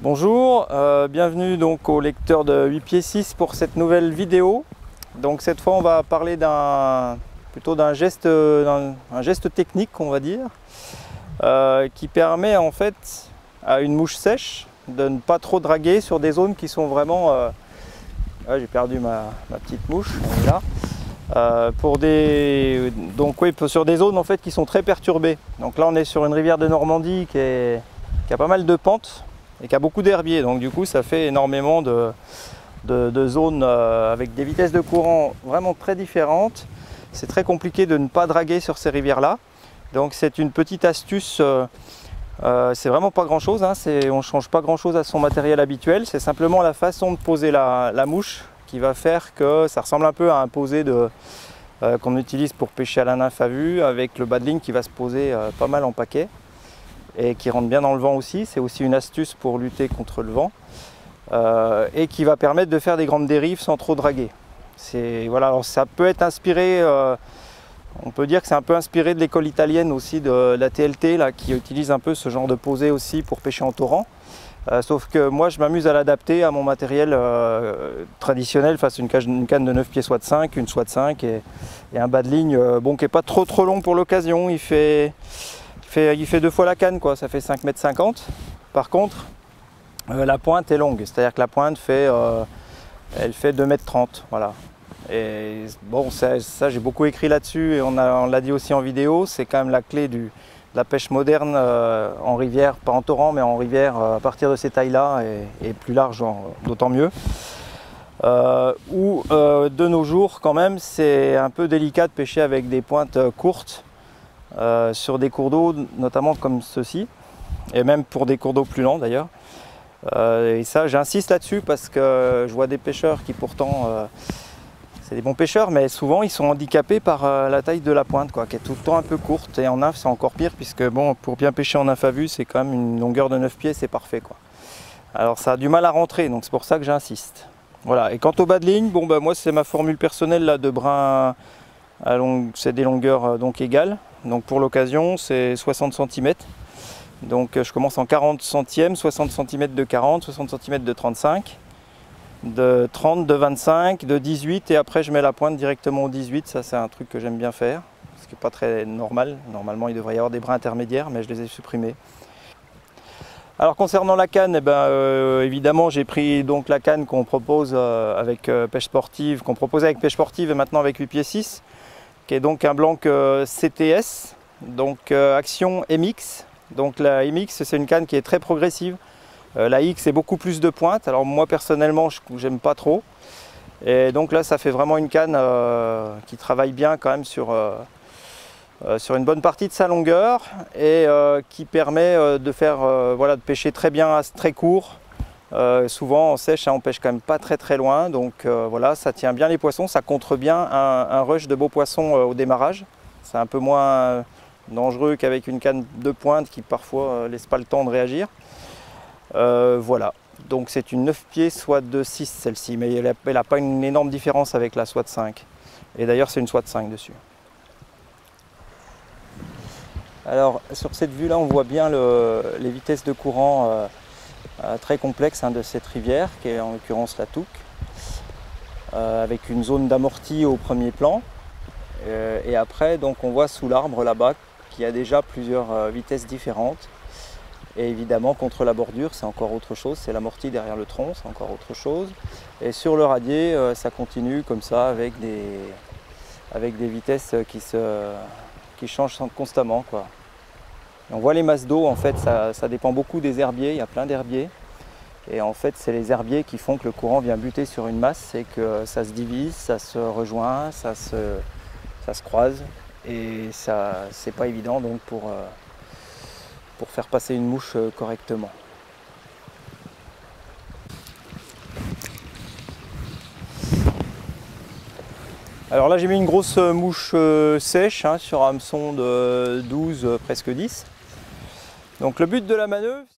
Bonjour, bienvenue donc au lecteur de 8 pieds 6 pour cette nouvelle vidéo. Donc cette fois on va parler plutôt d'un geste, un geste technique on va dire, qui permet en fait à une mouche sèche de ne pas trop draguer sur des zones qui sont vraiment... j'ai perdu ma petite mouche, elle est là. Sur des zones en fait qui sont très perturbées. Donc là on est sur une rivière de Normandie qui a pas mal de pentes et qui a beaucoup d'herbiers, donc du coup ça fait énormément de zones avec des vitesses de courant vraiment très différentes. C'est très compliqué de ne pas draguer sur ces rivières là, donc c'est une petite astuce. C'est vraiment pas grand chose, hein. On ne change pas grand chose à son matériel habituel, c'est simplement la façon de poser la mouche qui va faire que ça ressemble un peu à un posé qu'on utilise pour pêcher à la nymphe à vue, avec le bas de ligne qui va se poser pas mal en paquet et qui rentre bien dans le vent aussi. C'est aussi une astuce pour lutter contre le vent et qui va permettre de faire des grandes dérives sans trop draguer. Voilà, alors ça peut être inspiré, on peut dire que c'est un peu inspiré de l'école italienne aussi, de la TLT là, qui utilise un peu ce genre de posé aussi pour pêcher en torrent. Sauf que moi je m'amuse à l'adapter à mon matériel traditionnel, face à une canne de 9 pieds soit 5, une soit 5 et un bas de ligne qui n'est pas trop long pour l'occasion. Il fait 2 fois la canne, quoi. Ça fait 5,50 m. Par contre la pointe est longue, c'est à dire que la pointe fait 2,30 m, voilà. Et bon, ça j'ai beaucoup écrit là-dessus et on l'a dit aussi en vidéo, c'est quand même la clé de la pêche moderne en rivière, pas en torrent mais en rivière à partir de ces tailles-là et plus large, d'autant mieux. De nos jours quand même c'est un peu délicat de pêcher avec des pointes courtes sur des cours d'eau, notamment comme ceux-ci, et même pour des cours d'eau plus lents d'ailleurs. Et ça j'insiste là-dessus parce que je vois des pêcheurs qui pourtant... c'est des bons pêcheurs, mais souvent ils sont handicapés par la taille de la pointe, quoi, qui est tout le temps un peu courte. Et en nymphe c'est encore pire, puisque bon, pour bien pêcher en nymphe à vue, c'est quand même une longueur de 9 pieds, c'est parfait, quoi. Alors ça a du mal à rentrer, donc c'est pour ça que j'insiste. Voilà. Et quant au bas de ligne, bon bah moi c'est ma formule personnelle là, de brin à c'est des longueurs donc égales. Donc pour l'occasion c'est 60 cm. Donc je commence en 40 centièmes, 60 cm de 40, 60 cm de 35. De 30, de 25, de 18 et après je mets la pointe directement au 18. Ça c'est un truc que j'aime bien faire, ce qui n'est pas très normal. Normalement il devrait y avoir des brins intermédiaires, mais je les ai supprimés. Alors concernant la canne, évidemment j'ai pris donc la canne qu'on propose avec pêche sportive, qu'on proposait avec pêche sportive et maintenant avec 8 pieds 6, qui est donc un blanc CTS, donc Action MX. Donc la MX c'est une canne qui est très progressive. La X est beaucoup plus de pointe, alors moi personnellement j'aime pas trop. Et donc là ça fait vraiment une canne qui travaille bien quand même sur une bonne partie de sa longueur et qui permet de faire voilà, de pêcher très bien, très court. Souvent en sèche on pêche quand même pas très loin, donc voilà, ça tient bien les poissons, ça contre bien un rush de beaux poissons au démarrage. C'est un peu moins dangereux qu'avec une canne de pointe qui parfois laisse pas le temps de réagir. Voilà, donc c'est une 9 pieds soit de 6 celle-ci, mais elle n'a pas une énorme différence avec la soit 5. Et d'ailleurs c'est une soit 5 dessus. Alors sur cette vue là on voit bien les vitesses de courant très complexes de cette rivière, qui est en l'occurrence la Touques, avec une zone d'amorti au premier plan. Et après donc on voit sous l'arbre là-bas qu'il y a déjà plusieurs vitesses différentes. Et évidemment contre la bordure c'est encore autre chose, c'est l'amorti derrière le tronc, c'est encore autre chose. Et sur le radier ça continue comme ça avec des vitesses qui changent constamment, quoi. Et on voit les masses d'eau, en fait ça dépend beaucoup des herbiers, il y a plein d'herbiers. Et en fait c'est les herbiers qui font que le courant vient buter sur une masse et que ça se divise, ça se rejoint, ça se croise. Et ça c'est pas évident donc pour faire passer une mouche correctement. Alors là j'ai mis une grosse mouche sèche sur un hameçon de 12, presque 10. Donc le but de la manœuvre...